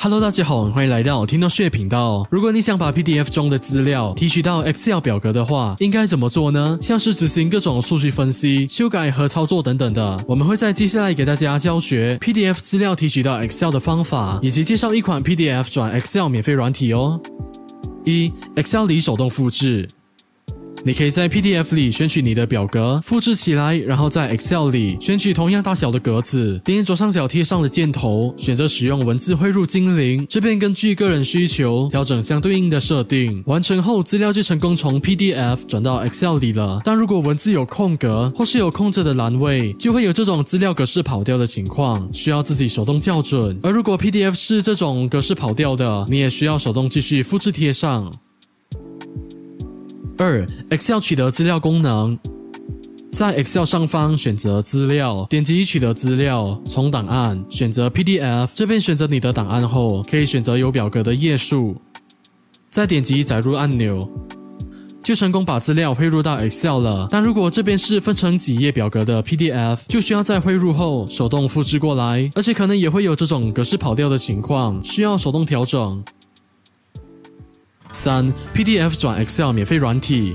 Hello， 大家好，欢迎来到听到学频道。如果你想把 PDF 中的资料提取到 Excel 表格的话，应该怎么做呢？像是执行各种数据分析、修改和操作等等的，我们会在接下来给大家教学 PDF 资料提取到 Excel 的方法，以及介绍一款 PDF 转 Excel 免费软体哦。Excel 里手动复制。你可以在 PDF 里选取你的表格，复制起来，然后在 Excel 里选取同样大小的格子，点左上角贴上的箭头，选择使用文字汇入精灵，这边根据个人需求调整相对应的设定，完成后资料就成功从 PDF 转到 Excel 里了。但如果文字有空格或是有空着的栏位，就会有这种资料格式跑掉的情况，需要自己手动校准。而如果 PDF 是这种格式跑掉的，你也需要手动继续复制贴上。Excel 取得资料功能，在 Excel 上方选择资料，点击取得资料，从档案选择 PDF， 这边选择你的档案后，可以选择有表格的页数，再点击载入按钮，就成功把资料汇入到 Excel 了。但如果这边是分成几页表格的 PDF， 就需要在汇入后手动复制过来，而且可能也会有这种格式跑掉的情况，需要手动调整。PDF 转 Excel 免费软体。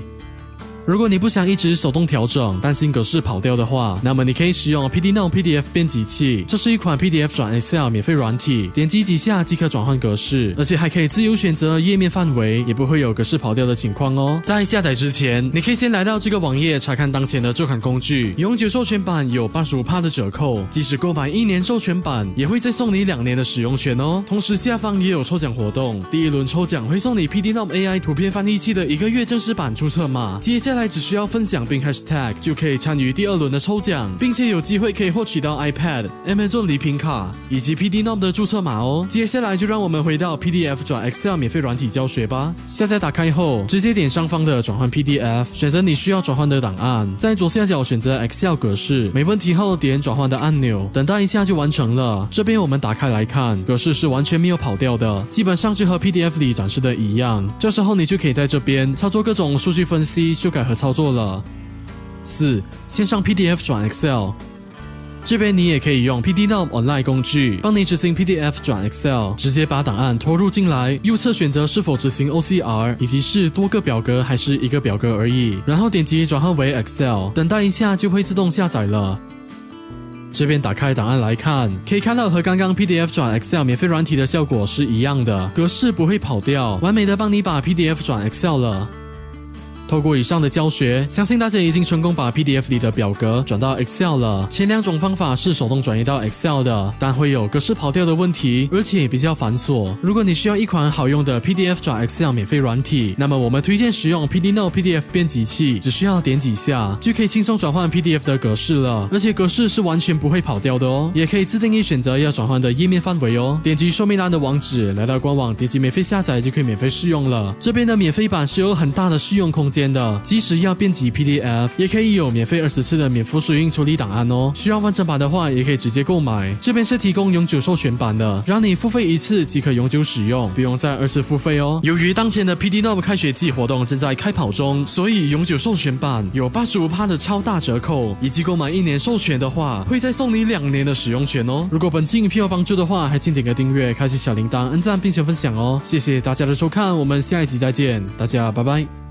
如果你不想一直手动调整，担心格式跑掉的话，那么你可以使用 PDNote PDF 编辑器，这是一款 PDF 转 Excel 免费软体，点击几下即可转换格式，而且还可以自由选择页面范围，也不会有格式跑掉的情况哦。在下载之前，你可以先来到这个网页查看当前的这款工具，永久授权版有 85% 的折扣，即使购买1年授权版，也会再送你2年的使用权哦。同时下方也有抽奖活动，第一轮抽奖会送你 PDNote AI 图片翻译器的1个月正式版注册码，接下来只需要分享并 hashtag 就可以参与第2轮的抽奖，并且有机会可以获取到 iPad、Amazon 礼品卡以及 PDNote 的注册码哦。接下来就让我们回到 PDF 转 Excel 免费软体教学吧。下载打开后，直接点上方的转换 PDF， 选择你需要转换的档案，在左下角选择 Excel 格式，没问题后点转换的按钮，等待一下就完成了。这边我们打开来看，格式是完全没有跑掉的，基本上就和 PDF 里展示的一样。这时候你就可以在这边操作各种数据分析、修改和操作了。线上 PDF 转 Excel， 这边你也可以用 PDNote Online 工具帮你执行 PDF 转 Excel， 直接把档案拖入进来，右侧选择是否执行 OCR， 以及是多个表格还是一个表格而已，然后点击转换为 Excel， 等待一下就会自动下载了。这边打开档案来看，可以看到和刚刚 PDF 转 Excel 免费软体的效果是一样的，格式不会跑掉，完美的帮你把 PDF 转 Excel 了。透过以上的教学，相信大家已经成功把 PDF 里的表格转到 Excel 了。前2种方法是手动转移到 Excel 的，但会有格式跑掉的问题，而且比较繁琐。如果你需要一款好用的 PDF 转 Excel 免费软体，那么我们推荐使用 PDNote PDF 编辑器，只需要点几下就可以轻松转换 PDF 的格式了，而且格式是完全不会跑掉的哦。也可以自定义选择要转换的页面范围哦。点击说明栏的网址，来到官网，点击免费下载就可以免费试用了。这边的免费版是有很大的试用空间的，即使要编辑 PDF， 也可以有免费20次的免付水印处理档案哦。需要完整版的话，也可以直接购买。这边是提供永久授权版的，让你付费1次即可永久使用，不用再2次付费哦。由于当前的 PDNote 开学季活动正在开跑中，所以永久授权版有 85% 的超大折扣，以及购买1年授权的话，会再送你2年的使用权哦。如果本期影片有帮助的话，还请点个订阅，开启小铃铛，按赞并且分享哦。谢谢大家的收看，我们下一集再见，大家拜拜。